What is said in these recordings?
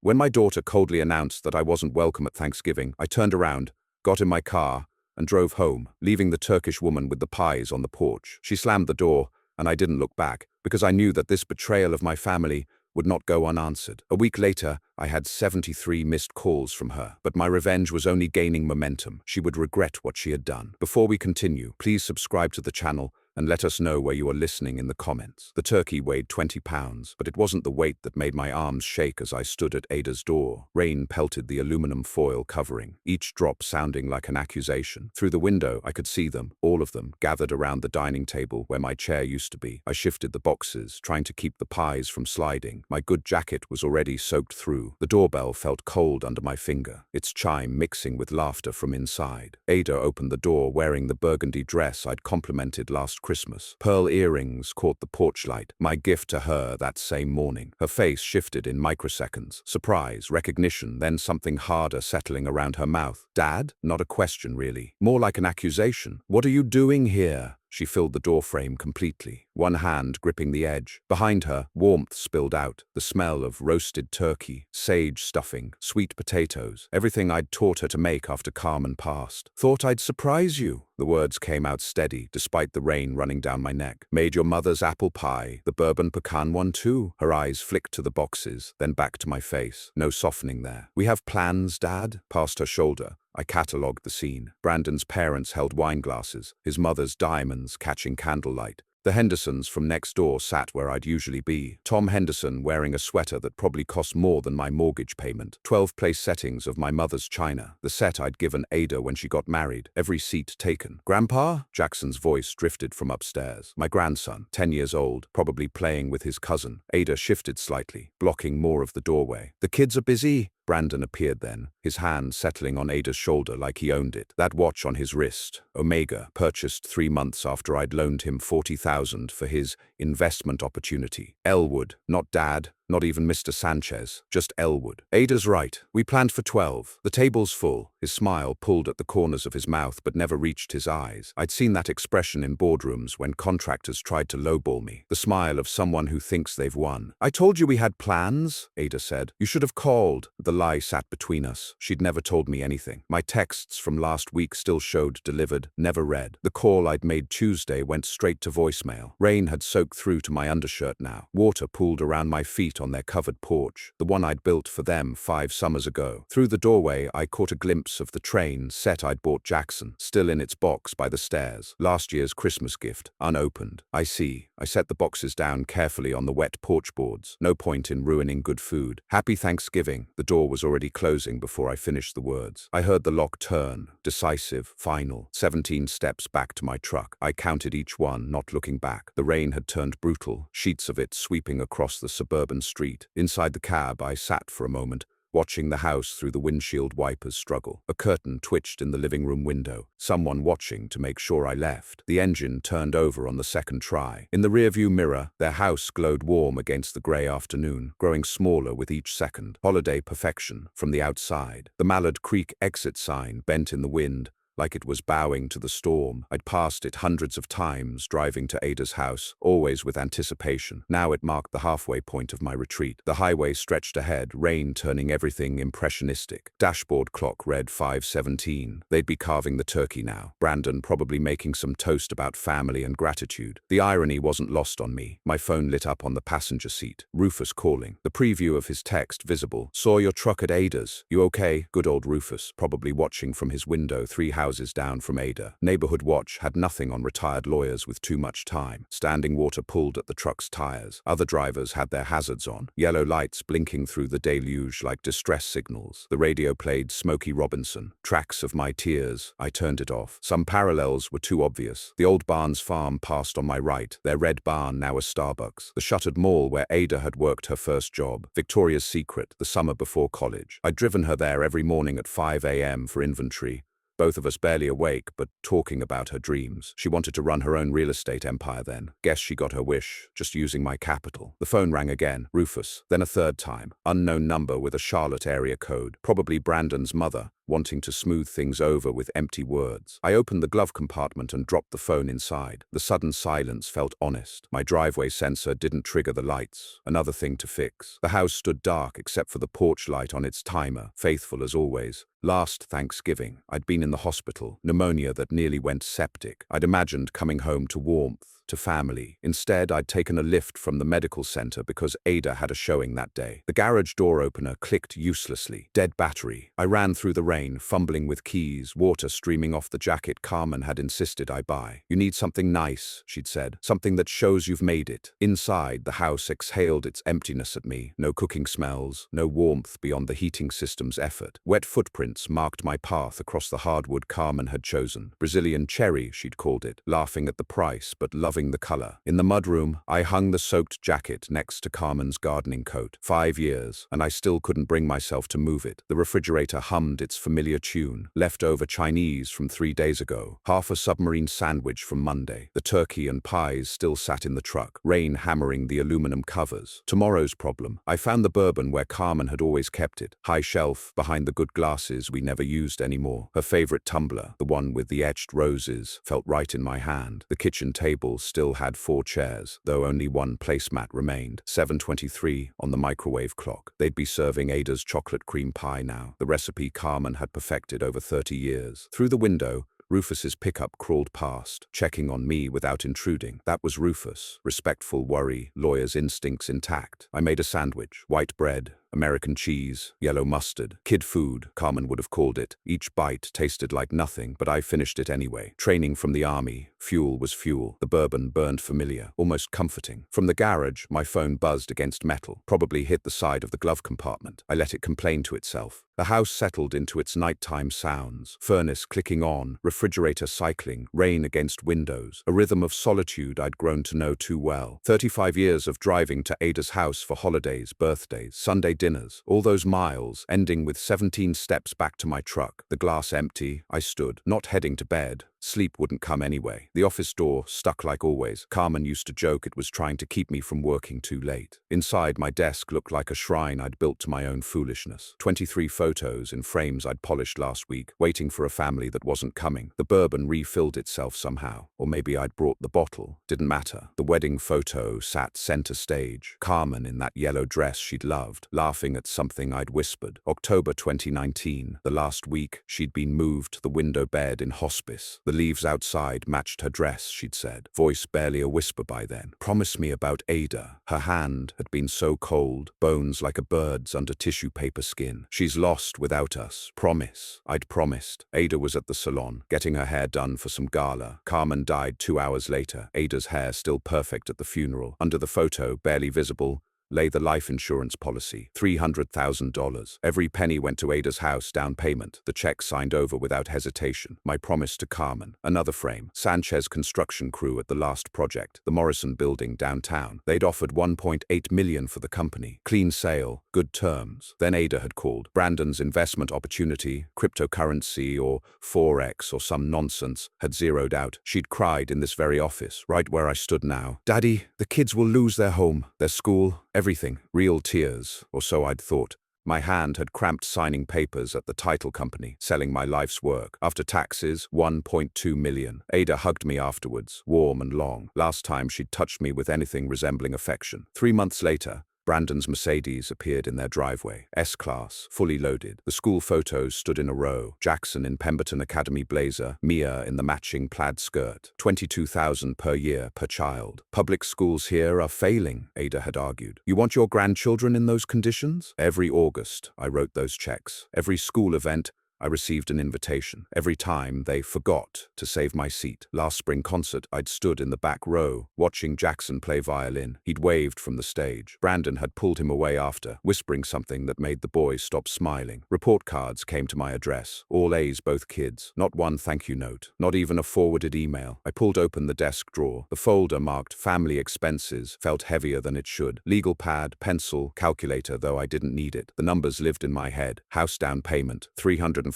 When my daughter coldly announced that I wasn't welcome at Thanksgiving, I turned around, got in my car, and drove home, leaving the Turkish woman with the pies on the porch. She slammed the door, and I didn't look back, because I knew that this betrayal of my family would not go unanswered. A week later, I had 73 missed calls from her, but my revenge was only gaining momentum. She would regret what she had done. Before we continue, please subscribe to the channel and let us know where you are listening in the comments. The turkey weighed 20 pounds, but it wasn't the weight that made my arms shake as I stood at Ada's door. Rain pelted the aluminum foil covering, each drop sounding like an accusation. Through the window, I could see them, all of them, gathered around the dining table where my chair used to be. I shifted the boxes, trying to keep the pies from sliding. My good jacket was already soaked through. The doorbell felt cold under my finger, its chime mixing with laughter from inside. Ada opened the door wearing the burgundy dress I'd complimented last Christmas. Pearl earrings caught the porch light, my gift to her that same morning. Her face shifted in microseconds. Surprise, recognition, then something harder settling around her mouth. Dad? Not a question, really. More like an accusation. What are you doing here? She filled the doorframe completely, one hand gripping the edge. Behind her, warmth spilled out, the smell of roasted turkey, sage stuffing, sweet potatoes, everything I'd taught her to make after Carmen passed. Thought I'd surprise you. The words came out steady, despite the rain running down my neck. Made your mother's apple pie, the bourbon pecan one too. Her eyes flicked to the boxes, then back to my face. No softening there. We have plans, Dad? Past her shoulder, I catalogued the scene. Brandon's parents held wine glasses, his mother's diamonds catching candlelight. The Hendersons from next door sat where I'd usually be. Tom Henderson wearing a sweater that probably cost more than my mortgage payment. 12 place settings of my mother's china, the set I'd given Ada when she got married, every seat taken. Grandpa? Jackson's voice drifted from upstairs. My grandson, 10 years old, probably playing with his cousin. Ada shifted slightly, blocking more of the doorway. The kids are busy. Brandon appeared then, his hand settling on Ada's shoulder like he owned it. That watch on his wrist, Omega, purchased 3 months after I'd loaned him $40,000 for his investment opportunity. Elwood, not Dad, not even Mr. Sanchez, just Elwood. Ada's right. We planned for 12. The table's full. His smile pulled at the corners of his mouth but never reached his eyes. I'd seen that expression in boardrooms when contractors tried to lowball me. The smile of someone who thinks they've won. I told you we had plans, Ada said. You should have called. The lie sat between us. She'd never told me anything. My texts from last week still showed delivered, never read. The call I'd made Tuesday went straight to voicemail. Rain had soaked through to my undershirt now. Water pooled around my feet on their covered porch, the one I'd built for them 5 summers ago. Through the doorway, I caught a glimpse of the train set I'd bought Jackson, still in its box by the stairs. Last year's Christmas gift, unopened. I see. I set the boxes down carefully on the wet porch boards. No point in ruining good food. Happy Thanksgiving. The door was already closing before I finished the words. I heard the lock turn, decisive, final. 17 steps back to my truck. I counted each one, not looking back. The rain had turned brutal, sheets of it sweeping across the suburban street. Inside the cab, I sat for a moment, watching the house through the windshield wipers struggle. A curtain twitched in the living room window, someone watching to make sure I left. The engine turned over on the second try. In the rearview mirror, their house glowed warm against the grey afternoon, growing smaller with each second. Holiday perfection from the outside. The Mallard Creek exit sign bent in the wind, like it was bowing to the storm. I'd passed it hundreds of times, driving to Ada's house, always with anticipation. Now it marked the halfway point of my retreat. The highway stretched ahead, rain turning everything impressionistic. Dashboard clock read 5:17. They'd be carving the turkey now. Brandon probably making some toast about family and gratitude. The irony wasn't lost on me. My phone lit up on the passenger seat. Rufus calling. The preview of his text visible. Saw your truck at Ada's. You okay? Good old Rufus, probably watching from his window 3 houses down from Ada. Neighborhood Watch had nothing on retired lawyers with too much time. Standing water pulled at the truck's tires. Other drivers had their hazards on. Yellow lights blinking through the deluge like distress signals. The radio played Smokey Robinson. Tracks of my tears. I turned it off. Some parallels were too obvious. The old Barnes farm passed on my right, their red barn now a Starbucks. The shuttered mall where Ada had worked her first job. Victoria's Secret, the summer before college. I'd driven her there every morning at 5 a.m. for inventory. Both of us barely awake, but talking about her dreams. She wanted to run her own real estate empire then. Guess she got her wish, just using my capital. The phone rang again. Rufus. Then a third time. Unknown number with a Charlotte area code. Probably Brandon's mother. wanting to smooth things over with empty words. I opened the glove compartment and dropped the phone inside. The sudden silence felt honest. My driveway sensor didn't trigger the lights. Another thing to fix. The house stood dark except for the porch light on its timer, faithful as always. Last Thanksgiving, I'd been in the hospital, pneumonia that nearly went septic. I'd imagined coming home to warmth, to family. Instead, I'd taken a lift from the medical center because Ada had a showing that day. The garage door opener clicked uselessly. Dead battery. I ran through the rain, fumbling with keys, water streaming off the jacket Carmen had insisted I buy. You need something nice, she'd said. Something that shows you've made it. Inside, the house exhaled its emptiness at me. No cooking smells, no warmth beyond the heating system's effort. Wet footprints marked my path across the hardwood Carmen had chosen. Brazilian cherry, she'd called it, laughing at the price but loving the color. In the mudroom, I hung the soaked jacket next to Carmen's gardening coat. 5 years, and I still couldn't bring myself to move it. The refrigerator hummed its familiar tune. Leftover Chinese from 3 days ago. Half a submarine sandwich from Monday. The turkey and pies still sat in the truck, rain hammering the aluminum covers. Tomorrow's problem. I found the bourbon where Carmen had always kept it. High shelf, behind the good glasses we never used anymore. Her favorite tumbler, the one with the etched roses, felt right in my hand. The kitchen table still had 4 chairs, though only one placemat remained. 7:23 on the microwave clock. They'd be serving Ada's chocolate cream pie now, the recipe Carmen had perfected over 30 years. Through the window, Rufus's pickup crawled past, checking on me without intruding. That was Rufus. Respectful worry, lawyer's instincts intact. I made a sandwich. White bread, American cheese, yellow mustard, kid food, Carmen would have called it. Each bite tasted like nothing, but I finished it anyway. Training from the army, fuel was fuel. The bourbon burned familiar, almost comforting. From the garage, my phone buzzed against metal, probably hit the side of the glove compartment. I let it complain to itself. The house settled into its nighttime sounds. Furnace clicking on, refrigerator cycling, rain against windows. A rhythm of solitude I'd grown to know too well. 35 years of driving to Ada's house for holidays, birthdays, Sunday dinners. All those miles, ending with 17 steps back to my truck. The glass empty, I stood, not heading to bed. Sleep wouldn't come anyway. The office door, stuck like always. Carmen used to joke it was trying to keep me from working too late. Inside, my desk looked like a shrine I'd built to my own foolishness. 23 photos in frames I'd polished last week, waiting for a family that wasn't coming. The bourbon refilled itself somehow. Or maybe I'd brought the bottle. Didn't matter. The wedding photo sat center stage. Carmen in that yellow dress she'd loved, laughing at something I'd whispered. October 2019. The last week, she'd been moved to the window bed in hospice. The leaves outside matched her dress, she'd said. Voice barely a whisper by then. Promise me about Ada. Her hand had been so cold, bones like a bird's under tissue paper skin. She's lost without us. Promise. I'd promised. Ada was at the salon, getting her hair done for some gala. Carmen died 2 hours later. Ada's hair still perfect at the funeral. Under the photo, barely visible, lay the life insurance policy, $300,000. Every penny went to Ada's house, down payment. The check signed over without hesitation. My promise to Carmen. Another frame. Sanchez construction crew at the last project, the Morrison building downtown. They'd offered $1.8 million for the company. Clean sale, good terms. Then Ada had called. Brandon's investment opportunity, cryptocurrency or Forex or some nonsense, had zeroed out. She'd cried in this very office, right where I stood now. Daddy, the kids will lose their home, their school, everything. Real tears, or so I'd thought. My hand had cramped signing papers at the title company, selling my life's work. After taxes, $1.2 million. Ada hugged me afterwards, warm and long. Last time she'd touched me with anything resembling affection. 3 months later, Brandon's Mercedes appeared in their driveway. S-Class, fully loaded. The school photos stood in a row. Jackson in Pemberton Academy blazer, Mia in the matching plaid skirt. $22,000 per year per child. Public schools here are failing, Ada had argued. You want your grandchildren in those conditions? Every August, I wrote those checks. Every school event, I received an invitation. Every time, they forgot to save my seat. Last spring concert, I'd stood in the back row, watching Jackson play violin. He'd waved from the stage. Brandon had pulled him away after, whispering something that made the boys stop smiling. Report cards came to my address. All A's, both kids. Not one thank you note. Not even a forwarded email. I pulled open the desk drawer. The folder marked family expenses felt heavier than it should. Legal pad, pencil, calculator, though I didn't need it. The numbers lived in my head. House down payment, $340,000.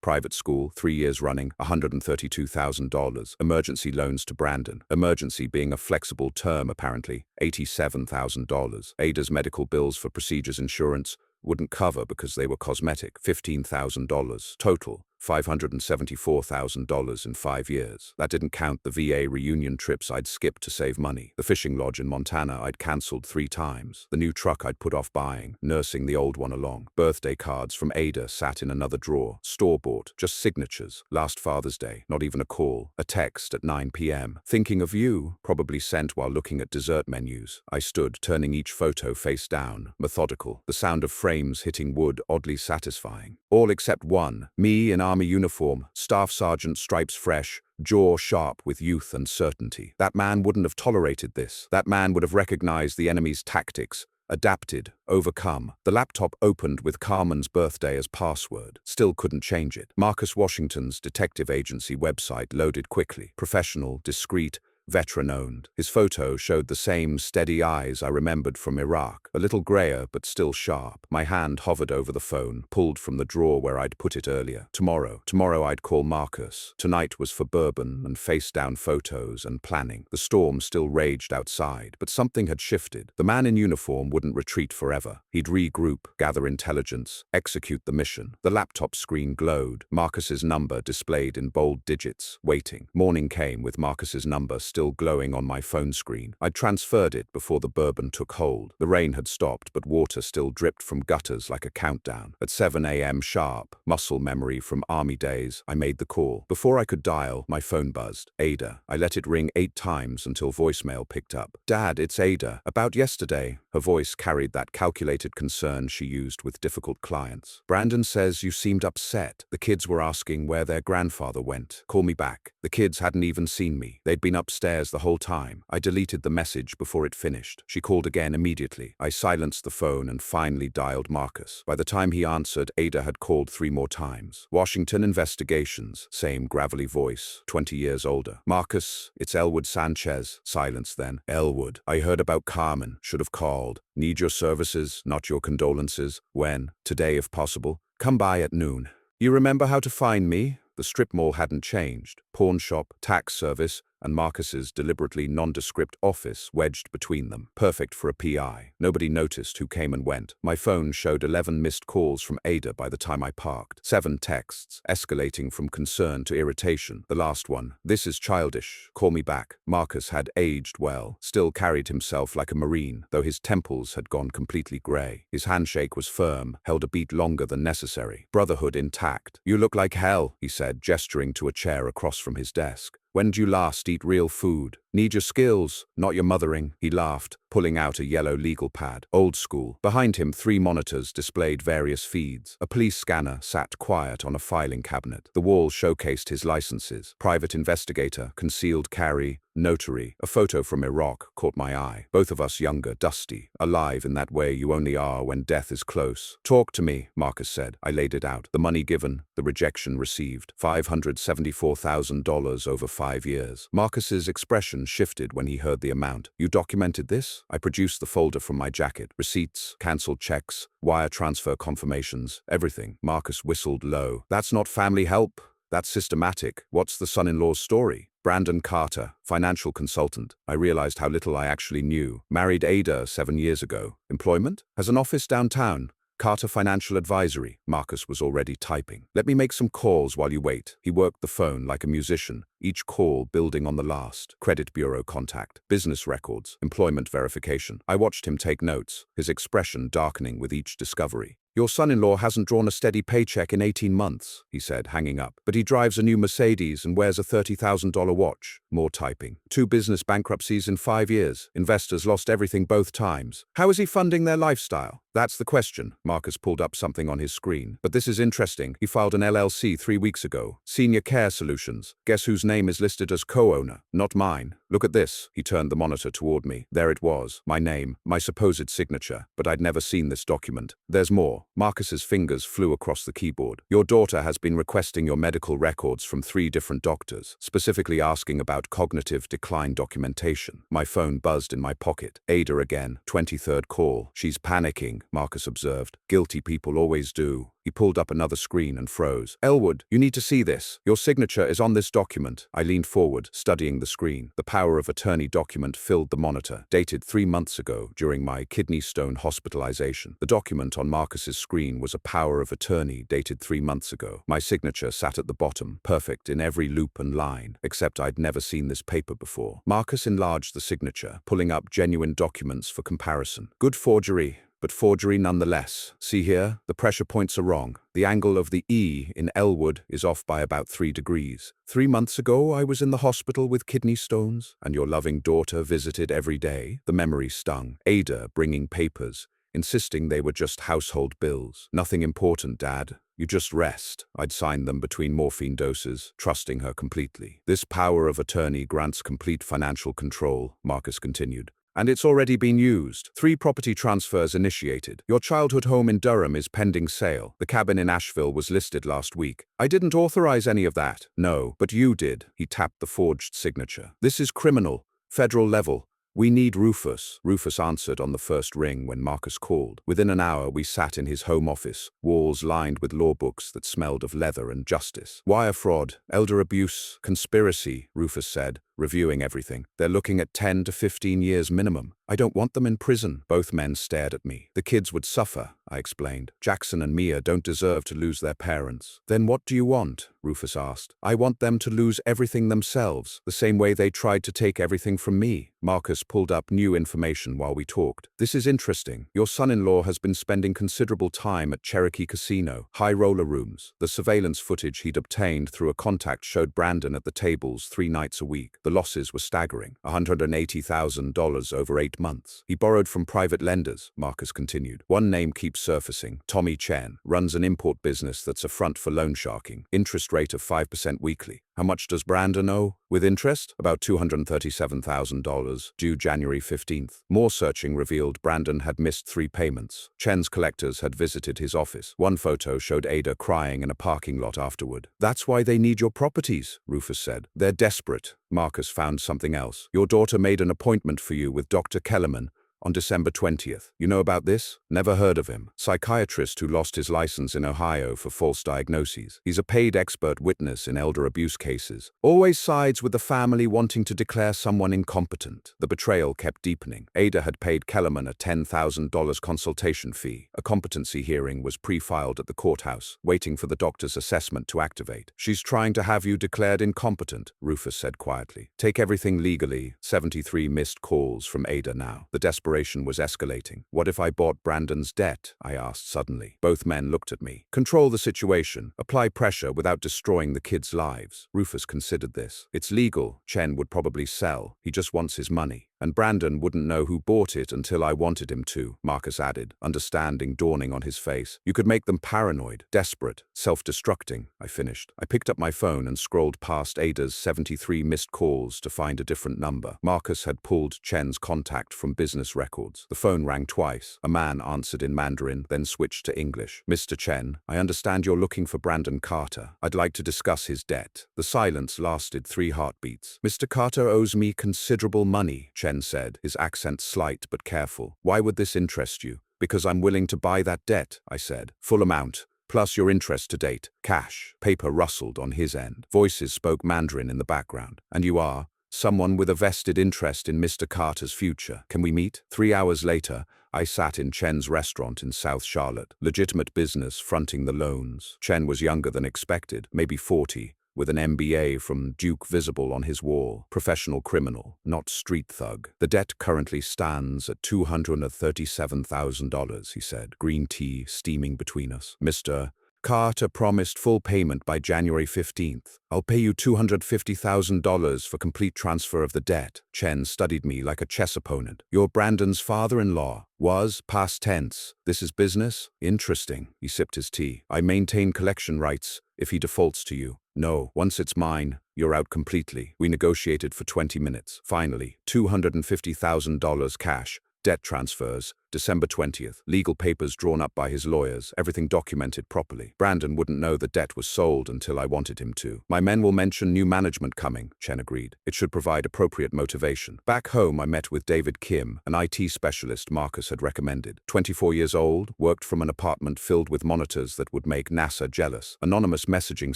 Private school, 3 years running, $132,000. Emergency loans to Brandon. Emergency being a flexible term apparently, $87,000. Ada's medical bills for procedures insurance, wouldn't cover because they were cosmetic. $15,000. Total. $574,000 in 5 years. That didn't count the VA reunion trips I'd skipped to save money, the fishing lodge in Montana I'd cancelled 3 times, the new truck I'd put off buying, nursing the old one along. Birthday cards from Ada sat in another drawer, store-bought, just signatures. Last Father's Day, not even a call, a text at 9 p.m. Thinking of you, probably sent while looking at dessert menus. I stood, turning each photo face down, methodical, the sound of frames hitting wood oddly satisfying. All except one, me in army uniform, staff sergeant, stripes fresh, jaw sharp with youth and certainty. That man wouldn't have tolerated this. That man would have recognized the enemy's tactics, adapted, overcome. The laptop opened with Carmen's birthday as password. Still couldn't change it. Marcus Washington's detective agency website loaded quickly. Professional, discreet, veteran-owned. His photo showed the same steady eyes I remembered from Iraq, a little grayer but still sharp. My hand hovered over the phone, pulled from the drawer where I'd put it earlier. Tomorrow I'd call Marcus. Tonight was for bourbon and face-down photos and planning. The storm still raged outside, but something had shifted. The man in uniform wouldn't retreat forever. He'd regroup, gather intelligence, execute the mission. The laptop screen glowed. Marcus's number displayed in bold digits, waiting. Morning came with Marcus's number still glowing on my phone screen. I'd transferred it before the bourbon took hold. The rain had stopped, but water still dripped from gutters like a countdown. At 7 a.m. sharp, muscle memory from army days, I made the call. Before I could dial, my phone buzzed. Ada. I let it ring 8 times until voicemail picked up. Dad, it's Ada. About yesterday. Her voice carried that calculated concern she used with difficult clients. Brandon says you seemed upset. The kids were asking where their grandfather went. Call me back. The kids hadn't even seen me. They'd been upstairs the whole time. I deleted the message before it finished. She called again immediately. I silenced the phone and finally dialed Marcus. By the time he answered, Ada had called 3 more times. Washington Investigations. Same gravelly voice. 20 years older. Marcus, it's Elwood Sanchez. Silence then. Elwood. I heard about Carmen. Should have called. Need your services, not your condolences. When? Today if possible. Come by at noon. You remember how to find me? The strip mall hadn't changed. Pawn shop, tax service, and Marcus's deliberately nondescript office wedged between them. Perfect for a PI. Nobody noticed who came and went. My phone showed 11 missed calls from Ada by the time I parked. 7 texts, escalating from concern to irritation. The last one, this is childish. Call me back. Marcus had aged well, still carried himself like a Marine, though his temples had gone completely grey. His handshake was firm, held a beat longer than necessary. Brotherhood intact. You look like hell, he said, gesturing to a chair across from his desk. When did you last eat real food? Need your skills, not your mothering, he laughed, pulling out a yellow legal pad. Old school. Behind him, 3 monitors displayed various feeds. A police scanner sat quiet on a filing cabinet. The wall showcased his licenses. Private investigator, concealed carry, notary. A photo from Iraq caught my eye. Both of us younger, dusty, alive in that way you only are when death is close. Talk to me, Marcus said. I laid it out. The money given, the rejection received. $574,000 over 5 years. Marcus's expression shifted when he heard the amount. You documented this? I produced the folder from my jacket. Receipts, cancelled checks, wire transfer confirmations, everything. Marcus whistled low. That's not family help. That's systematic. What's the son-in-law's story? Brandon Carter, financial consultant. I realized how little I actually knew. Married Ada 7 years ago. Employment? Has an office downtown. Carter Financial Advisory. Marcus was already typing. Let me make some calls while you wait. He worked the phone like a musician, each call building on the last. Credit bureau contact, business records, employment verification. I watched him take notes, his expression darkening with each discovery. Your son-in-law hasn't drawn a steady paycheck in 18 months, he said, hanging up. But he drives a new Mercedes and wears a $30,000 watch. More typing. 2 business bankruptcies in 5 years. Investors lost everything both times. How is he funding their lifestyle? That's the question. Marcus pulled up something on his screen. But this is interesting. He filed an LLC 3 weeks ago. Senior Care Solutions. Guess whose name is listed as co-owner? Not mine. Look at this. He turned the monitor toward me. There it was. My name. My supposed signature. But I'd never seen this document. There's more. Marcus's fingers flew across the keyboard. Your daughter has been requesting your medical records from 3 different doctors, specifically asking about cognitive decline documentation. My phone buzzed in my pocket. Ada again. 23rd call. She's panicking. Marcus observed. Guilty people always do. He pulled up another screen and froze. Elwood, you need to see this. Your signature is on this document. I leaned forward, studying the screen. The power of attorney document filled the monitor, dated 3 months ago during my kidney stone hospitalization. The document on Marcus's screen was a power of attorney dated 3 months ago. My signature sat at the bottom, perfect in every loop and line, except I'd never seen this paper before. Marcus enlarged the signature, pulling up genuine documents for comparison. Good forgery, but forgery nonetheless. See here, the pressure points are wrong. The angle of the E in Elwood is off by about 3 degrees. 3 months ago, I was in the hospital with kidney stones, and your loving daughter visited every day. The memory stung. Ada bringing papers, insisting they were just household bills. Nothing important, Dad. You just rest. I'd signed them between morphine doses, trusting her completely. This power of attorney grants complete financial control, Marcus continued. And it's already been used. 3 property transfers initiated. Your childhood home in Durham is pending sale. The cabin in Asheville was listed last week. I didn't authorize any of that. No, but you did. He tapped the forged signature. This is criminal. Federal level. We need Rufus. Rufus answered on the first ring when Marcus called. Within an hour, we sat in his home office, walls lined with law books that smelled of leather and justice. Wire fraud, elder abuse, conspiracy, Rufus said, reviewing everything. They're looking at 10 to 15 years minimum. I don't want them in prison. Both men stared at me. The kids would suffer, I explained. Jackson and Mia don't deserve to lose their parents. Then what do you want? Rufus asked. I want them to lose everything themselves, the same way they tried to take everything from me. Marcus pulled up new information while we talked. This is interesting. Your son-in-law has been spending considerable time at Cherokee Casino, high roller rooms. The surveillance footage he'd obtained through a contact showed Brandon at the tables 3 nights a week. The losses were staggering, $180,000 over 8 months. He borrowed from private lenders, Marcus continued. One name keeps surfacing. Tommy Chen runs an import business that's a front for loan sharking. Interest rate of 5% weekly. How much does Brandon owe? With interest? About $237,000, due January 15th. More searching revealed Brandon had missed 3 payments. Chen's collectors had visited his office. One photo showed Ada crying in a parking lot afterward. That's why they need your properties, Rufus said. They're desperate. Marcus found something else. Your daughter made an appointment for you with Dr. Kellerman on December 20th. You know about this? Never heard of him. Psychiatrist who lost his license in Ohio for false diagnoses. He's a paid expert witness in elder abuse cases. Always sides with the family wanting to declare someone incompetent. The betrayal kept deepening. Ada had paid Kellerman a $10,000 consultation fee. A competency hearing was pre-filed at the courthouse, waiting for the doctor's assessment to activate. She's trying to have you declared incompetent, Rufus said quietly. Take everything legally. 73 missed calls from Ada now. The desperation was escalating. What if I bought Brandon's debt? I asked suddenly. Both men looked at me. Control the situation. Apply pressure without destroying the kids' lives. Rufus considered this. It's legal. Chen would probably sell. He just wants his money. And Brandon wouldn't know who bought it until I wanted him to, Marcus added, understanding dawning on his face. You could make them paranoid, desperate, self-destructing, I finished. I picked up my phone and scrolled past Ada's 73 missed calls to find a different number. Marcus had pulled Chen's contact from business records. The phone rang twice. A man answered in Mandarin, then switched to English. Mr. Chen, I understand you're looking for Brandon Carter. I'd like to discuss his debt. The silence lasted 3 heartbeats. Mr. Carter owes me considerable money, Chen said, his accent slight but careful. Why would this interest you? Because I'm willing to buy that debt, I said. Full amount, plus your interest to date. Cash. Paper rustled on his end. Voices spoke Mandarin in the background. And you are? Someone with a vested interest in Mr. Carter's future. Can we meet? 3 hours later, I sat in Chen's restaurant in South Charlotte. Legitimate business fronting the loans. Chen was younger than expected, maybe 40. With an MBA from Duke visible on his wall. Professional criminal, not street thug. The debt currently stands at $237,000, he said, green tea steaming between us. Mr. Carter promised full payment by January 15th. I'll pay you $250,000 for complete transfer of the debt. Chen studied me like a chess opponent. You're Brandon's father-in-law. Was, past tense. This is business? Interesting. He sipped his tea. I maintain collection rights if he defaults to you. No, once it's mine, you're out completely. We negotiated for 20 minutes. Finally, $250,000 cash, Debt transfers, December 20th. Legal papers drawn up by his lawyers, everything documented properly. Brandon wouldn't know the debt was sold until I wanted him to. My men will mention new management coming, Chen agreed. It should provide appropriate motivation. Back home, I met with David Kim, an IT specialist Marcus had recommended. 24 years old, worked from an apartment filled with monitors that would make NASA jealous. Anonymous messaging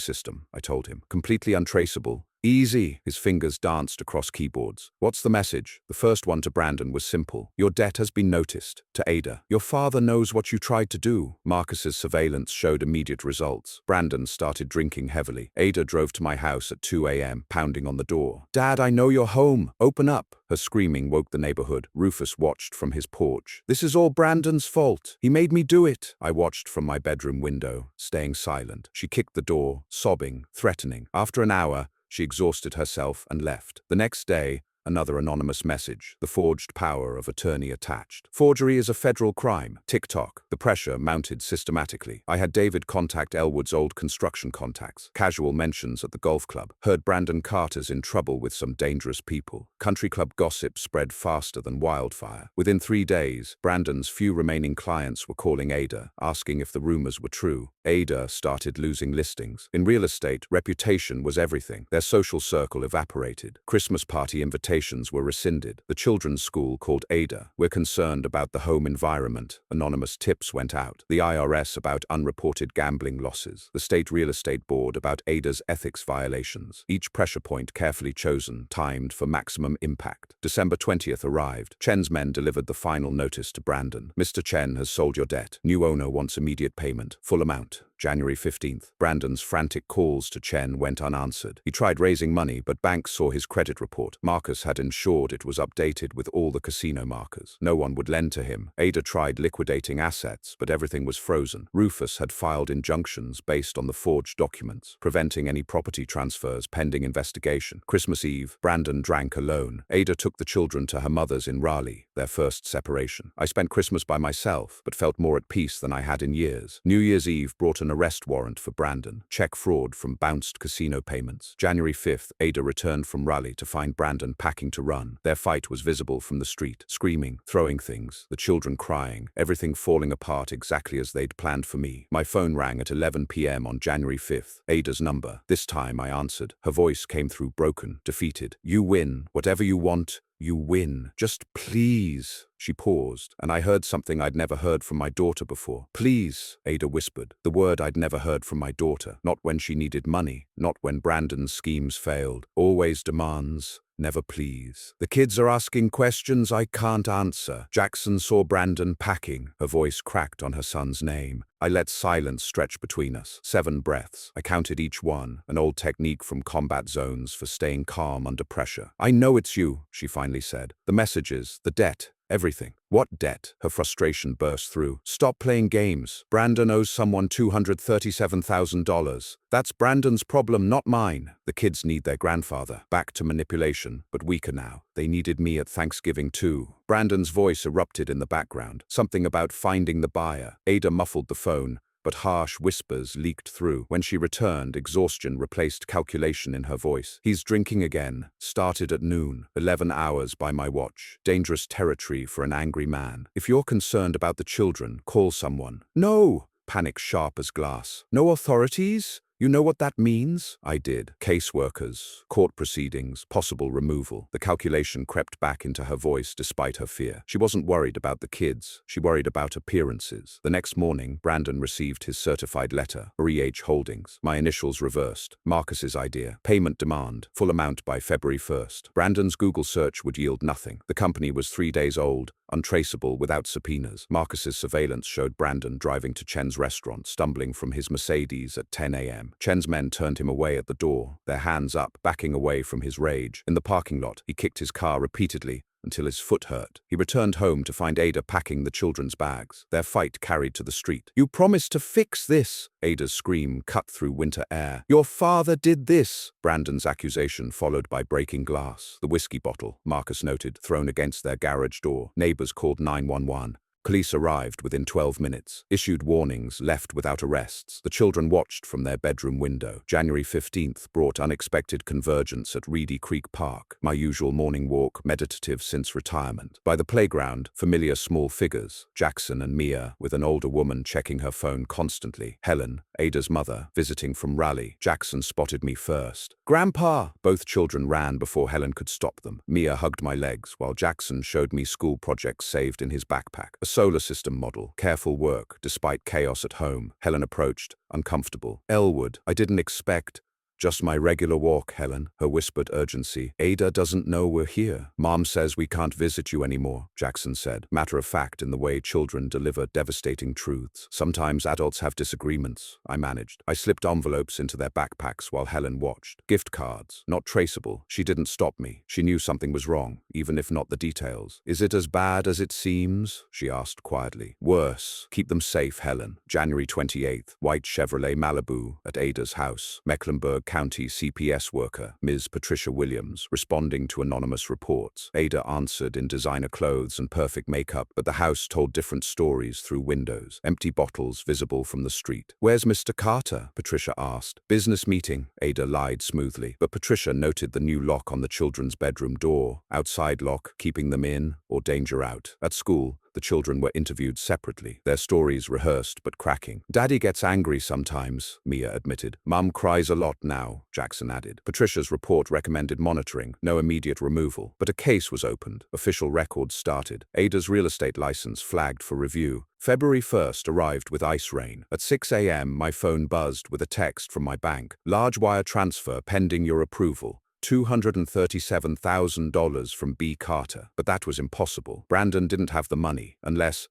system, I told him. Completely untraceable. Easy. His fingers danced across keyboards. What's the message? The first one to Brandon was simple. Your debt has been noticed. To Ada. Your father knows what you tried to do. Marcus's surveillance showed immediate results. Brandon started drinking heavily. Ada drove to my house at 2 a.m., pounding on the door. Dad, I know you're home. Open up. Her screaming woke the neighborhood. Rufus watched from his porch. This is all Brandon's fault. He made me do it. I watched from my bedroom window, staying silent. She kicked the door, sobbing, threatening. After an hour, she exhausted herself and left. The next day, another anonymous message. The forged power of attorney attached. Forgery is a federal crime. TikTok. The pressure mounted systematically. I had David contact Elwood's old construction contacts. Casual mentions at the golf club. Heard Brandon Carter's in trouble with some dangerous people. Country club gossip spread faster than wildfire. Within 3 days, Brandon's few remaining clients were calling Ada, asking if the rumors were true. Ada started losing listings. In real estate, reputation was everything. Their social circle evaporated. Christmas party invitations were rescinded. The children's school called Ada. We're concerned about the home environment. Anonymous tips went out. The IRS about unreported gambling losses. The state real estate board about Ada's ethics violations. Each pressure point carefully chosen, timed for maximum impact. December 20th arrived. Chen's men delivered the final notice to Brandon. Mr. Chen has sold your debt. New owner wants immediate payment. Full amount. January 15th. Brandon's frantic calls to Chen went unanswered. He tried raising money, but banks saw his credit report. Marcus had ensured it was updated with all the casino markers. No one would lend to him. Ada tried liquidating assets, but everything was frozen. Rufus had filed injunctions based on the forged documents, preventing any property transfers pending investigation. Christmas Eve, Brandon drank alone. Ada took the children to her mother's in Raleigh, their first separation. I spent Christmas by myself, but felt more at peace than I had in years. New Year's Eve brought an arrest warrant for Brandon. Check fraud from bounced casino payments. January 5th, Ada returned from Raleigh to find Brandon packing to run. Their fight was visible from the street, screaming, throwing things, the children crying, everything falling apart exactly as they'd planned for me. My phone rang at 11 p.m. on January 5th. Ada's number. This time I answered. Her voice came through broken, defeated. You win. Whatever you want, you win. Just please. She paused, and I heard something I'd never heard from my daughter before. Please, Ada whispered. The word I'd never heard from my daughter. Not when she needed money, not when Brandon's schemes failed. Always demands, never please. The kids are asking questions I can't answer. Jackson saw Brandon packing. Her voice cracked on her son's name. I let silence stretch between us. 7 breaths. I counted each one, an old technique from combat zones for staying calm under pressure. I know it's you, she finally said. The messages, the debt, everything. What debt? Her frustration burst through. Stop playing games. Brandon owes someone $237,000. That's Brandon's problem, not mine. The kids need their grandfather. Back to manipulation, but weaker now. They needed me at Thanksgiving too. Brandon's voice erupted in the background. Something about finding the buyer. Ada muffled the phone, but harsh whispers leaked through. When she returned, exhaustion replaced calculation in her voice. He's drinking again. Started at noon. 11 hours by my watch. Dangerous territory for an angry man. If you're concerned about the children, call someone. No! Panic sharp as glass. No authorities? You know what that means? I did. Caseworkers, court proceedings, possible removal. The calculation crept back into her voice despite her fear. She wasn't worried about the kids. She worried about appearances. The next morning, Brandon received his certified letter. REH Holdings. My initials reversed. Marcus's idea. Payment demand. Full amount by February 1st. Brandon's Google search would yield nothing. The company was 3 days old, untraceable without subpoenas. Marcus's surveillance showed Brandon driving to Chen's restaurant, stumbling from his Mercedes at 10 a.m. Chen's men turned him away at the door, their hands up, backing away from his rage. In the parking lot, he kicked his car repeatedly until his foot hurt. He returned home to find Ada packing the children's bags. Their fight carried to the street. You promised to fix this! Ada's scream cut through winter air. Your father did this! Brandon's accusation followed by breaking glass. The whiskey bottle, Marcus noted, thrown against their garage door. Neighbors called 911. Police arrived within 12 minutes, issued warnings, left without arrests. The children watched from their bedroom window. January 15th brought unexpected convergence at Reedy Creek Park. My usual morning walk, meditative since retirement. By the playground, familiar small figures, Jackson and Mia, with an older woman checking her phone constantly. Helen, Ada's mother, visiting from Raleigh. Jackson spotted me first. "Grandpa!" Both children ran before Helen could stop them. Mia hugged my legs, while Jackson showed me school projects saved in his backpack. A solar system model. Careful work, despite chaos at home. Helen approached, uncomfortable. "Elwood, I didn't expect—" "Just my regular walk, Helen," her whispered urgency. "Ada doesn't know we're here. Mom says we can't visit you anymore," Jackson said, matter of fact in the way children deliver devastating truths. "Sometimes adults have disagreements," I managed. I slipped envelopes into their backpacks while Helen watched. Gift cards, not traceable. She didn't stop me. She knew something was wrong, even if not the details. "Is it as bad as it seems?" she asked quietly. "Worse. Keep them safe, Helen." January 28th, white Chevrolet Malibu at Ada's house. Mecklenburg County CPS worker, Ms. Patricia Williams, responding to anonymous reports. Ada answered in designer clothes and perfect makeup, but the house told different stories through windows. Empty bottles visible from the street. "Where's Mr. Carter?" Patricia asked. "Business meeting," Ada lied smoothly, but Patricia noted the new lock on the children's bedroom door. Outside lock, keeping them in, or danger out. At school, the children were interviewed separately, their stories rehearsed but cracking. "Daddy gets angry sometimes," Mia admitted. "Mum cries a lot now," Jackson added. Patricia's report recommended monitoring, no immediate removal. But a case was opened. Official records started. Ada's real estate license flagged for review. February 1st arrived with ice rain. At 6 a.m., my phone buzzed with a text from my bank. "Large wire transfer pending your approval. $237,000 from B. Carter." But that was impossible. Brandon didn't have the money, unless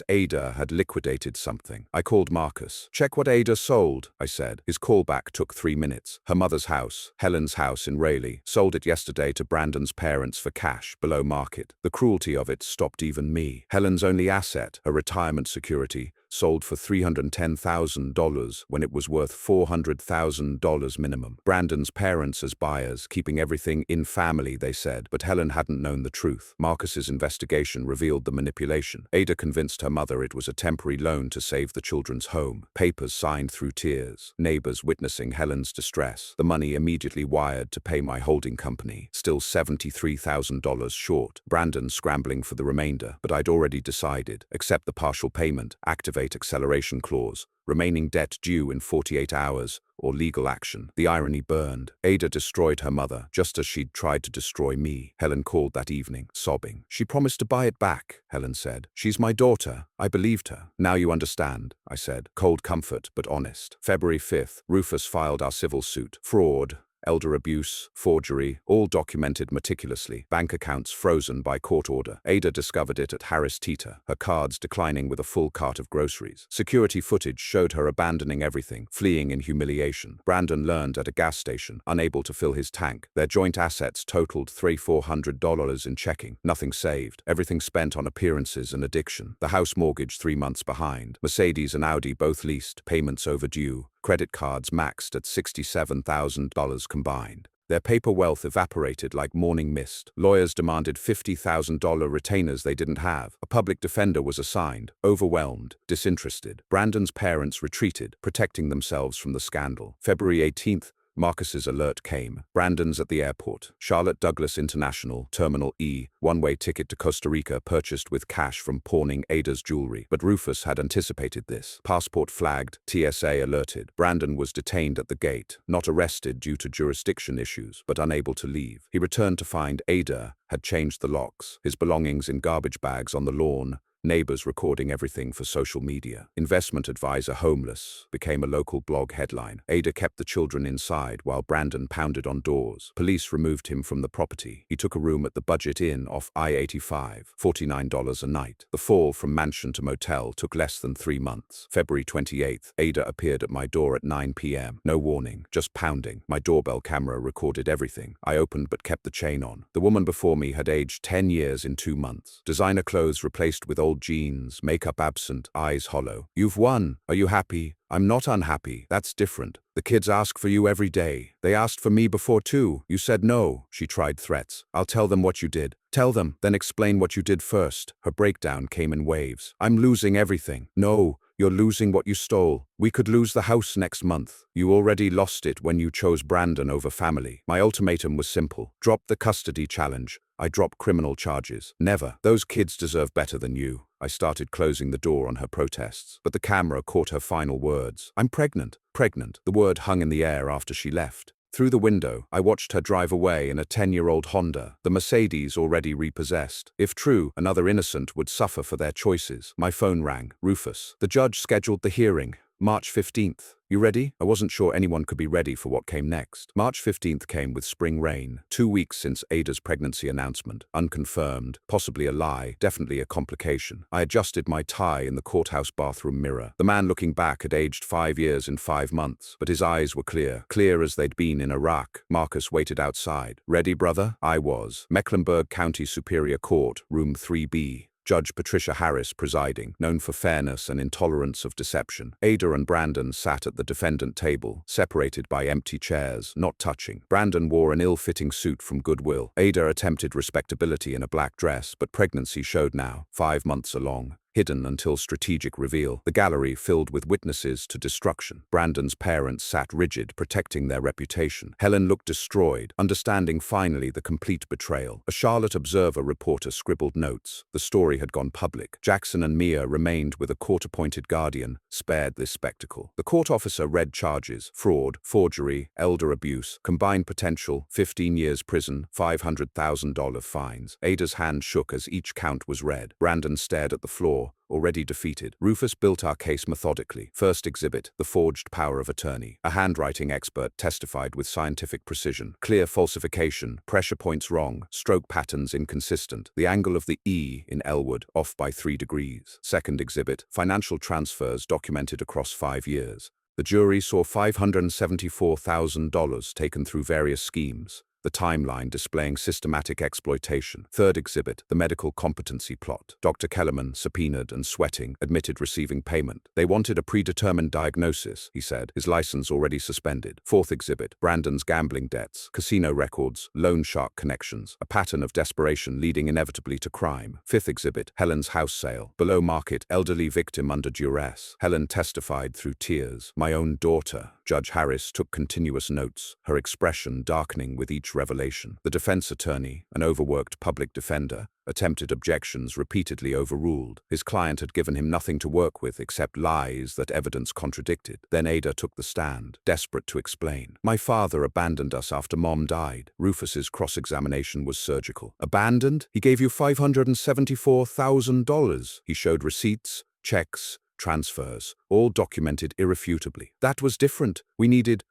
Ada had liquidated something. I called Marcus. "Check what Ada sold," I said. His callback took 3 minutes. Her mother's house, Helen's house in Raleigh. Sold it yesterday to Brandon's parents for cash, below market. The cruelty of it stopped even me. Helen's only asset, her retirement security, sold for $310,000 when it was worth $400,000 minimum. Brandon's parents as buyers, keeping everything in family, they said, but Helen hadn't known the truth. Marcus's investigation revealed the manipulation. Ada convinced her mother it was a temporary loan to save the children's home. Papers signed through tears. Neighbors witnessing Helen's distress. The money immediately wired to pay my holding company. Still $73,000 short. Brandon scrambling for the remainder, but I'd already decided. Accept the partial payment, activate acceleration clause, remaining debt due in 48 hours, or legal action. The irony burned. Ada destroyed her mother, just as she'd tried to destroy me. Helen called that evening, sobbing. "She promised to buy it back," Helen said. "She's my daughter." I believed her. "Now you understand," I said. Cold comfort, but honest. February 5th, Rufus filed our civil suit. Fraud, elder abuse, forgery, all documented meticulously. Bank accounts frozen by court order. Ada discovered it at Harris Teeter, her cards declining with a full cart of groceries. Security footage showed her abandoning everything, fleeing in humiliation. Brandon learned at a gas station, unable to fill his tank. Their joint assets totaled $300-400 in checking. Nothing saved. Everything spent on appearances and addiction. The house mortgage 3 months behind. Mercedes and Audi both leased, payments overdue. Credit cards maxed at $67,000 combined. Their paper wealth evaporated like morning mist. Lawyers demanded $50,000 retainers they didn't have. A public defender was assigned, overwhelmed, disinterested. Brandon's parents retreated, protecting themselves from the scandal. February 18th, Marcus's alert came. Brandon's at the airport. Charlotte Douglas International, Terminal E, one-way ticket to Costa Rica purchased with cash from pawning Ada's jewelry. But Rufus had anticipated this. Passport flagged, TSA alerted. Brandon was detained at the gate, not arrested due to jurisdiction issues, but unable to leave. He returned to find Ada had changed the locks, his belongings in garbage bags on the lawn, neighbors recording everything for social media. Investment advisor homeless became a local blog headline. Ada kept the children inside while Brandon pounded on doors. Police removed him from the property. He took a room at the Budget Inn off I-85, $49 a night. The fall from mansion to motel took less than 3 months. February 28th, Ada appeared at my door at 9 p.m. No warning, just pounding. My doorbell camera recorded everything. I opened but kept the chain on. The woman before me had aged 10 years in 2 months. Designer clothes replaced with old old jeans, makeup absent, eyes hollow. You've won. Are you happy? I'm not unhappy. That's different. The kids ask for you every day. They asked for me before too. You said no. She tried threats. I'll tell them what you did. Tell them, then explain what you did first. Her breakdown came in waves. I'm losing everything. No, you're losing what you stole. We could lose the house next month. You already lost it when you chose Brandon over family. My ultimatum was simple. Drop the custody challenge. I drop criminal charges. Never. Those kids deserve better than you. I started closing the door on her protests, but the camera caught her final words. I'm pregnant. Pregnant. The word hung in the air after she left. Through the window, I watched her drive away in a 10-year-old Honda, the Mercedes already repossessed. If true, another innocent would suffer for their choices. My phone rang. Rufus. The judge scheduled the hearing. March 15th. You ready? I wasn't sure anyone could be ready for what came next. March 15th came with spring rain. 2 weeks since Ada's pregnancy announcement. Unconfirmed, possibly a lie, definitely a complication. I adjusted my tie in the courthouse bathroom mirror. The man looking back had aged 5 years in 5 months, but his eyes were clear as they'd been in Iraq. Marcus waited outside. Ready, brother? I was. Mecklenburg County Superior Court, room 3B. Judge Patricia Harris presiding, known for fairness and intolerance of deception. Ada and Brandon sat at the defendant table, separated by empty chairs, not touching. Brandon wore an ill-fitting suit from Goodwill. Ada attempted respectability in a black dress, but pregnancy showed now, 5 months along. Hidden until strategic reveal, the gallery filled with witnesses to destruction. Brandon's parents sat rigid, protecting their reputation. Helen looked destroyed, understanding finally the complete betrayal. A Charlotte Observer reporter scribbled notes. The story had gone public. Jackson and Mia remained with a court-appointed guardian, spared this spectacle. The court officer read charges: fraud, forgery, elder abuse, combined potential, 15 years prison, $500,000 fines. Ada's hand shook as each count was read. Brandon stared at the floor, already defeated. Rufus built our case methodically. First exhibit, the forged power of attorney. A handwriting expert testified with scientific precision. Clear falsification, pressure points wrong, stroke patterns inconsistent. The angle of the E in Elwood off by 3 degrees. Second exhibit, financial transfers documented across 5 years. The jury saw $574,000 taken through various schemes. The timeline displaying systematic exploitation. Third exhibit, the medical competency plot. Dr. Kellerman, subpoenaed and sweating, admitted receiving payment. They wanted a predetermined diagnosis, he said, his license already suspended. Fourth exhibit, Brandon's gambling debts, casino records, loan shark connections, a pattern of desperation leading inevitably to crime. Fifth exhibit, Helen's house sale, below market, elderly victim under duress. Helen testified through tears. My own daughter. Judge Harris took continuous notes, her expression darkening with each revelation. The defense attorney, an overworked public defender, attempted objections repeatedly overruled. His client had given him nothing to work with except lies that evidence contradicted. Then Ada took the stand, desperate to explain. My father abandoned us after Mom died. Rufus's cross-examination was surgical. Abandoned? He gave you $574,000. He showed receipts, checks, transfers, all documented irrefutably. That was different. We needed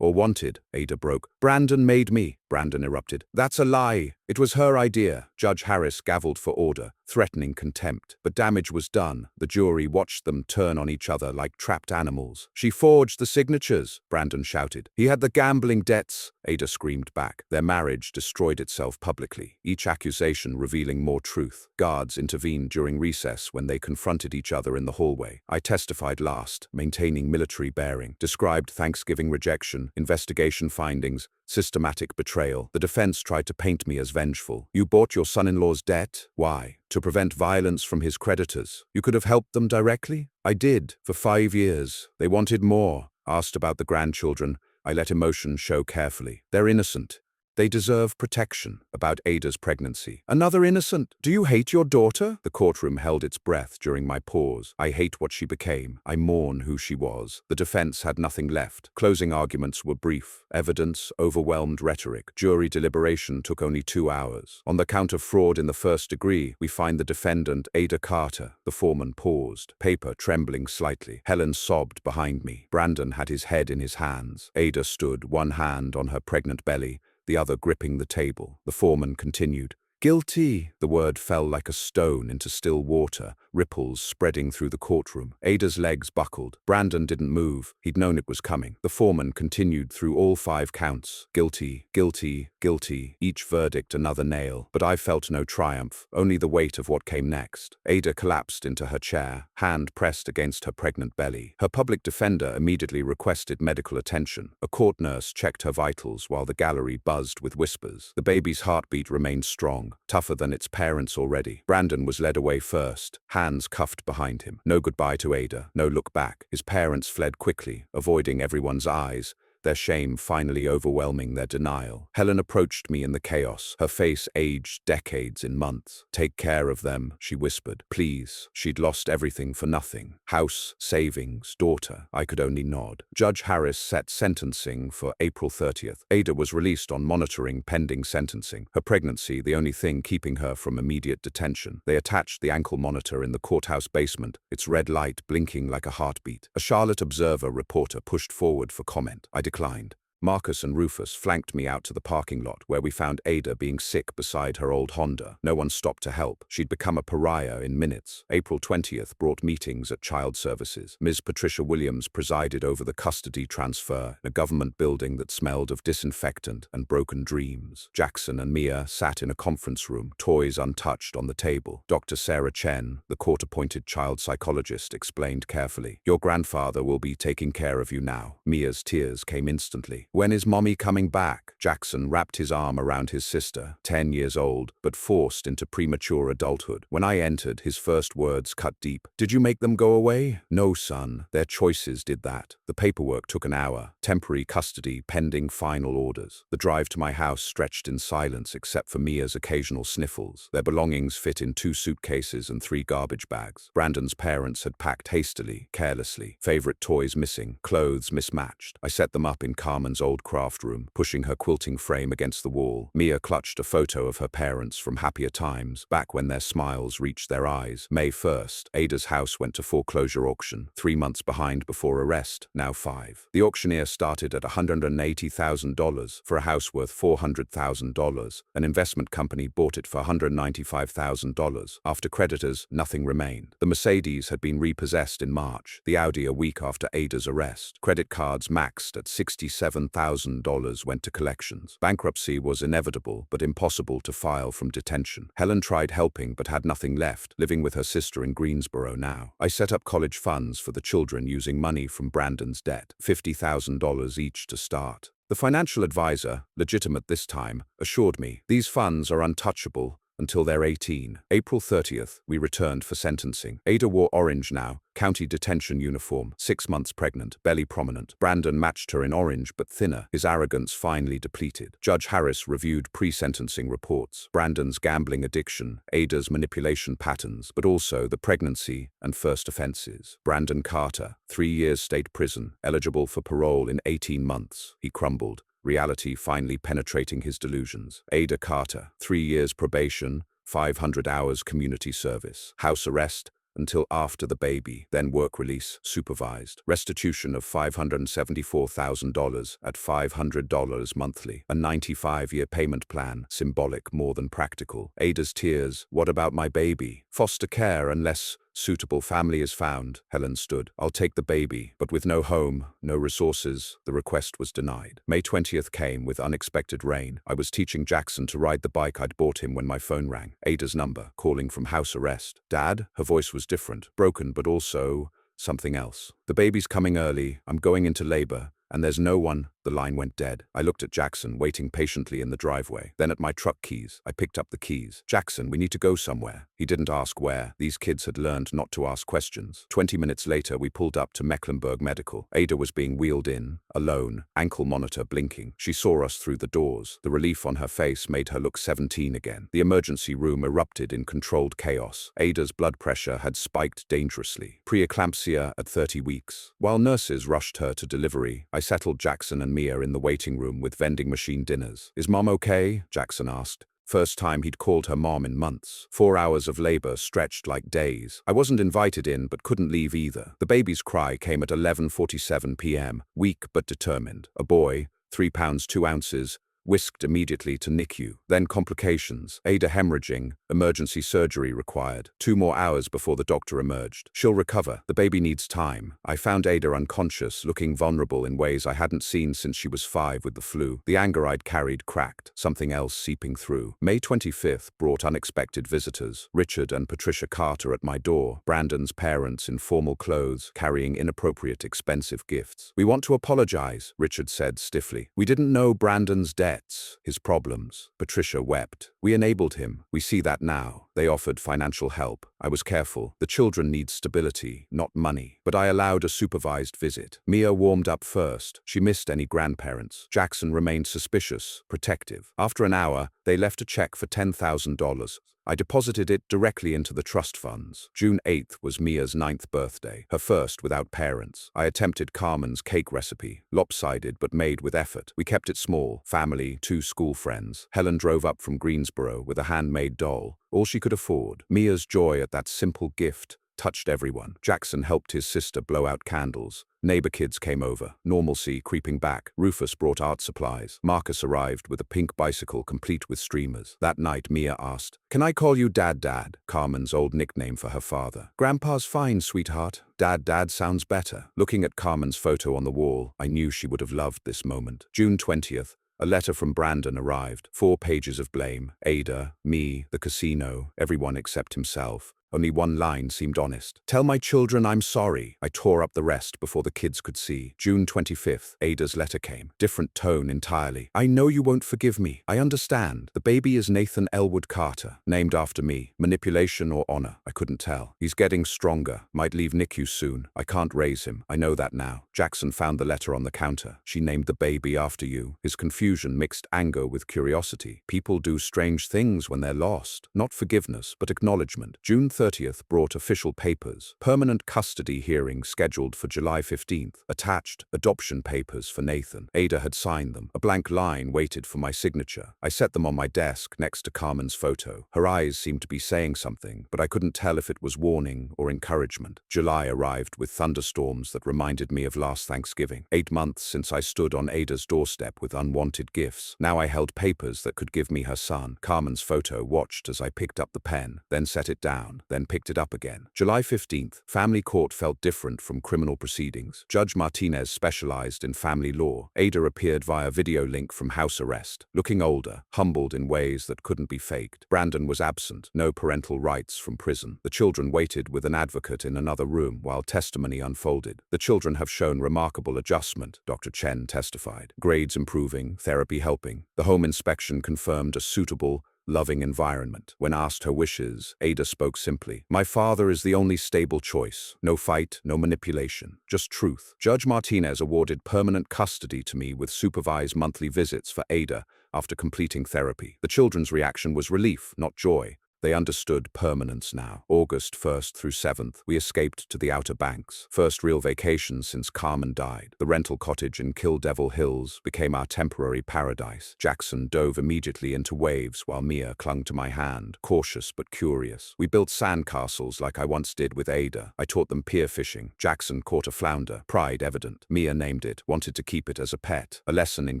or wanted, Ada broke. Brandon made me, Brandon erupted. That's a lie. It was her idea. Judge Harris gavelled for order, threatening contempt. But damage was done. The jury watched them turn on each other like trapped animals. She forged the signatures, Brandon shouted. He had the gambling debts, Ada screamed back. Their marriage destroyed itself publicly, each accusation revealing more truth. Guards intervened during recess when they confronted each other in the hallway. I testified last, maintaining military bearing, described Thanksgiving rejection, investigation findings, systematic betrayal. The defense tried to paint me as vengeful. You bought your son-in-law's debt? Why? To prevent violence from his creditors. You could have helped them directly? I did, for 5 years. They wanted more. Asked about the grandchildren. I let emotion show carefully. They're innocent. They deserve protection. About Ada's pregnancy. Another innocent. Do you hate your daughter? The courtroom held its breath during my pause. I hate what she became. I mourn who she was. The defense had nothing left. Closing arguments were brief. Evidence overwhelmed rhetoric. Jury deliberation took only 2 hours. On the count of fraud in the first degree, we find the defendant, Ada Carter. The foreman paused, paper trembling slightly. Helen sobbed behind me. Brandon had his head in his hands. Ada stood, one hand on her pregnant belly, the other gripping the table. The foreman continued. Guilty! The word fell like a stone into still water, ripples spreading through the courtroom. Ada's legs buckled. Brandon didn't move. He'd known it was coming. The foreman continued through all 5 counts. Guilty, guilty, guilty. Each verdict another nail. But I felt no triumph, only the weight of what came next. Ada collapsed into her chair, hand pressed against her pregnant belly. Her public defender immediately requested medical attention. A court nurse checked her vitals while the gallery buzzed with whispers. The baby's heartbeat remained strong, tougher than its parents already. Brandon was led away first, hands cuffed behind him. No goodbye to Ada, no look back. His parents fled quickly, avoiding everyone's eyes, their shame finally overwhelming their denial. Helen approached me in the chaos, her face aged decades in months. "Take care of them," she whispered. "Please." She'd lost everything for nothing. House, savings, daughter. I could only nod. Judge Harris set sentencing for April 30th. Ada was released on monitoring pending sentencing. Her pregnancy, the only thing keeping her from immediate detention. They attached the ankle monitor in the courthouse basement, its red light blinking like a heartbeat. A Charlotte Observer reporter pushed forward for comment. I declined. Marcus and Rufus flanked me out to the parking lot where we found Ada being sick beside her old Honda. No one stopped to help. She'd become a pariah in minutes. April 20th brought meetings at Child Services. Ms. Patricia Williams presided over the custody transfer in a government building that smelled of disinfectant and broken dreams. Jackson and Mia sat in a conference room, toys untouched on the table. Dr. Sarah Chen, the court-appointed child psychologist, explained carefully, "Your grandfather will be taking care of you now." Mia's tears came instantly. "When is Mommy coming back?" Jackson wrapped his arm around his sister, 10 years old, but forced into premature adulthood. When I entered, his first words cut deep. "Did you make them go away?" "No, son. Their choices did that." The paperwork took an hour. Temporary custody pending final orders. The drive to my house stretched in silence except for Mia's occasional sniffles. Their belongings fit in 2 suitcases and 3 garbage bags. Brandon's parents had packed hastily, carelessly. Favorite toys missing, clothes mismatched. I set them up in Carmen's old craft room, pushing her quilting frame against the wall. Mia clutched a photo of her parents from happier times, back when their smiles reached their eyes. May 1st, Ada's house went to foreclosure auction, 3 months behind before arrest, now 5. The auctioneer started at $180,000 for a house worth $400,000. An investment company bought it for $195,000. After creditors, nothing remained. The Mercedes had been repossessed in March, the Audi a week after Ada's arrest. Credit cards maxed at $67,000 went to collections. Bankruptcy was inevitable, but impossible to file from detention. Helen tried helping, but had nothing left, living with her sister in Greensboro now. I set up college funds for the children using money from Brandon's debt, $50,000 each to start. The financial advisor, legitimate this time, assured me, "These funds are untouchable until they're 18. April 30th, we returned for sentencing. Ada wore orange now, county detention uniform, 6 months pregnant, belly prominent. Brandon matched her in orange but thinner, his arrogance finely depleted. Judge Harris reviewed pre-sentencing reports, Brandon's gambling addiction, Ada's manipulation patterns, but also the pregnancy and first offenses. Brandon Carter, 3 years state prison, eligible for parole in 18 months. He crumbled, reality finally penetrating his delusions. Ada Carter, 3 years probation, 500 hours community service. House arrest until after the baby, then work release, supervised. Restitution of $574,000 at $500 monthly. A 95-year payment plan, symbolic more than practical. Ada's tears, "What about my baby?" "Foster care unless suitable family is found," Helen stood. "I'll take the baby, but with no home, no resources." The request was denied. May 20th came with unexpected rain. I was teaching Jackson to ride the bike I'd bought him when my phone rang. Ada's number, calling from house arrest. "Dad?" Her voice was different, broken but also something else. "The baby's coming early. I'm going into labor. And there's no one." The line went dead. I looked at Jackson, waiting patiently in the driveway. Then at my truck keys. I picked up the keys. "Jackson, we need to go somewhere." He didn't ask where. These kids had learned not to ask questions. 20 minutes later, we pulled up to Mecklenburg Medical. Ada was being wheeled in, alone, ankle monitor blinking. She saw us through the doors. The relief on her face made her look 17 again. The emergency room erupted in controlled chaos. Ada's blood pressure had spiked dangerously. Preeclampsia at 30 weeks. While nurses rushed her to delivery, I settled Jackson and Mia in the waiting room with vending machine dinners. "Is Mom okay?" Jackson asked. First time he'd called her mom in months. 4 hours of labor stretched like days. I wasn't invited in, but couldn't leave either. The baby's cry came at 11:47 p.m., weak but determined. A boy, 3 pounds 2 ounces, whisked immediately to NICU. Then complications, Ada hemorrhaging, emergency surgery required. 2 more hours before the doctor emerged. She'll recover. The baby needs time. I found Ada unconscious, looking vulnerable in ways I hadn't seen since she was 5 with the flu. The anger I'd carried cracked, something else seeping through. May 25th brought unexpected visitors. Richard and Patricia Carter at my door. Brandon's parents in formal clothes, carrying inappropriate, expensive gifts. "We want to apologize," Richard said stiffly. "We didn't know Brandon's debts, his problems." Patricia wept. "We enabled him. We see that now." They offered financial help. I was careful. The children need stability, not money. But I allowed a supervised visit. Mia warmed up first. She missed any grandparents. Jackson remained suspicious, protective. After an hour, they left a check for $10,000. I deposited it directly into the trust funds. June 8th was Mia's 9th birthday, her first without parents. I attempted Carmen's cake recipe, lopsided but made with effort. We kept it small, family, 2 school friends. Helen drove up from Greensboro with a handmade doll, all she could afford. Mia's joy at that simple gift touched everyone. Jackson helped his sister blow out candles. Neighbor kids came over, normalcy creeping back. Rufus brought art supplies. Marcus arrived with a pink bicycle complete with streamers. That night, Mia asked, "Can I call you Dad?" Carmen's old nickname for her father. "Grandpa's fine, sweetheart. Dad sounds better." Looking at Carmen's photo on the wall, I knew she would have loved this moment. June 20th. A letter from Brandon arrived. 4 pages of blame. Ada, me, the casino, everyone except himself. Only 1 line seemed honest. "Tell my children I'm sorry." I tore up the rest before the kids could see. June 25th, Ada's letter came. Different tone entirely. "I know you won't forgive me. I understand. The baby is Nathan Elwood Carter, named after me. Manipulation or honor? I couldn't tell. He's getting stronger. Might leave NICU soon. I can't raise him. I know that now." Jackson found the letter on the counter. "She named the baby after you." His confusion mixed anger with curiosity. People do strange things when they're lost. Not forgiveness, but acknowledgement. June 30th brought official papers. Permanent custody hearing scheduled for July 15th. Attached, adoption papers for Nathan. Ada had signed them. A blank line waited for my signature. I set them on my desk next to Carmen's photo. Her eyes seemed to be saying something, but I couldn't tell if it was warning or encouragement. July arrived with thunderstorms that reminded me of last Thanksgiving. 8 months since I stood on Ada's doorstep with unwanted gifts. Now I held papers that could give me her son. Carmen's photo watched as I picked up the pen, then set it down, then picked it up again. July 15th, family court felt different from criminal proceedings. Judge Martinez specialized in family law. Ada appeared via video link from house arrest, looking older, humbled in ways that couldn't be faked. Brandon was absent, no parental rights from prison. The children waited with an advocate in another room while testimony unfolded. "The children have shown remarkable adjustment," Dr. Chen testified. "Grades improving, therapy helping." The home inspection confirmed a suitable, loving environment. When asked her wishes, Ada spoke simply. "My father is the only stable choice. No fight, no manipulation, just truth." Judge Martinez awarded permanent custody to me with supervised monthly visits for Ada after completing therapy. The children's reaction was relief, not joy. They understood permanence now. August 1st through 7th, we escaped to the Outer Banks. First real vacation since Carmen died. The rental cottage in Kill Devil Hills became our temporary paradise. Jackson dove immediately into waves while Mia clung to my hand, cautious but curious. We built sandcastles like I once did with Ada. I taught them pier fishing. Jackson caught a flounder, pride evident. Mia named it, wanted to keep it as a pet. A lesson in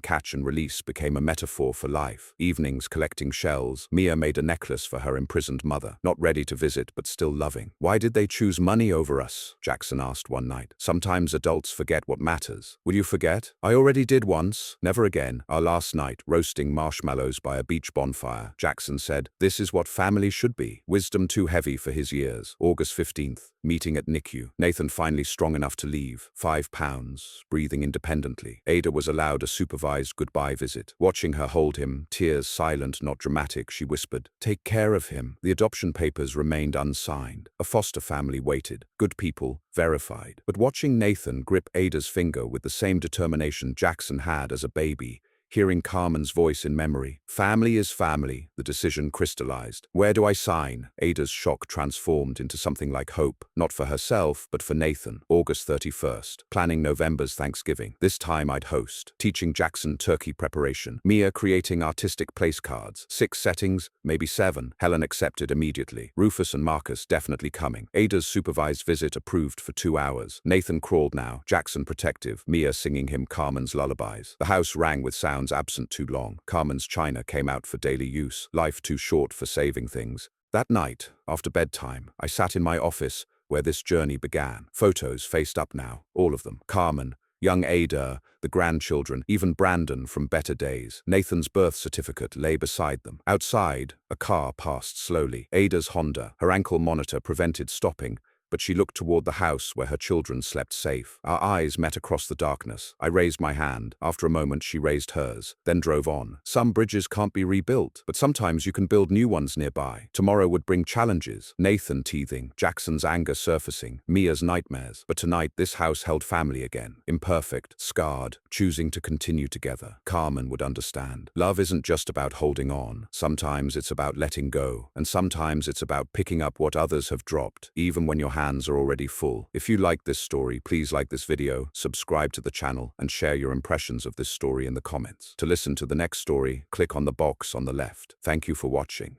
catch and release became a metaphor for life. Evenings collecting shells, Mia made a necklace for her imprisoned mother, not ready to visit but still loving. "Why did they choose money over us?" Jackson asked one night. "Sometimes adults forget what matters." "Will you forget?" "I already did once. Never again." Our last night, roasting marshmallows by a beach bonfire, Jackson said, "This is what family should be." Wisdom too heavy for his years. August 15th, meeting at NICU. Nathan finally strong enough to leave. 5 pounds, breathing independently. Ada was allowed a supervised goodbye visit. Watching her hold him, tears silent, not dramatic, she whispered, "Take care of him." The adoption papers remained unsigned. A foster family waited. Good people, verified. But watching Nathan grip Ada's finger with the same determination Jackson had as a baby, hearing Carmen's voice in memory. Family is family, the decision crystallized. Where do I sign? Ada's shock transformed into something like hope, not for herself, but for Nathan. August 31st, planning November's Thanksgiving. This time I'd host, teaching Jackson turkey preparation. Mia creating artistic place cards. 6 settings, maybe 7. Helen accepted immediately. Rufus and Marcus definitely coming. Ada's supervised visit approved for 2 hours. Nathan crawled now, Jackson protective, Mia singing him Carmen's lullabies. The house rang with sound pounds absent too long. Carmen's china came out for daily use. Life too short for saving things. That night, after bedtime, I sat in my office where this journey began. Photos faced up now, all of them. Carmen, young Ada, the grandchildren, even Brandon from better days. Nathan's birth certificate lay beside them. Outside, a car passed slowly. Ada's Honda. Her ankle monitor prevented stopping, but she looked toward the house where her children slept safe. Our eyes met across the darkness. I raised my hand. After a moment, she raised hers, then drove on. Some bridges can't be rebuilt, but sometimes you can build new ones nearby. Tomorrow would bring challenges. Nathan teething, Jackson's anger surfacing, Mia's nightmares. But tonight, this house held family again. Imperfect, scarred, choosing to continue together. Carmen would understand. Love isn't just about holding on. Sometimes it's about letting go, and sometimes it's about picking up what others have dropped, even when your hands are already full. If you like this story, please like this video, subscribe to the channel, and share your impressions of this story in the comments. To listen to the next story, click on the box on the left. Thank you for watching.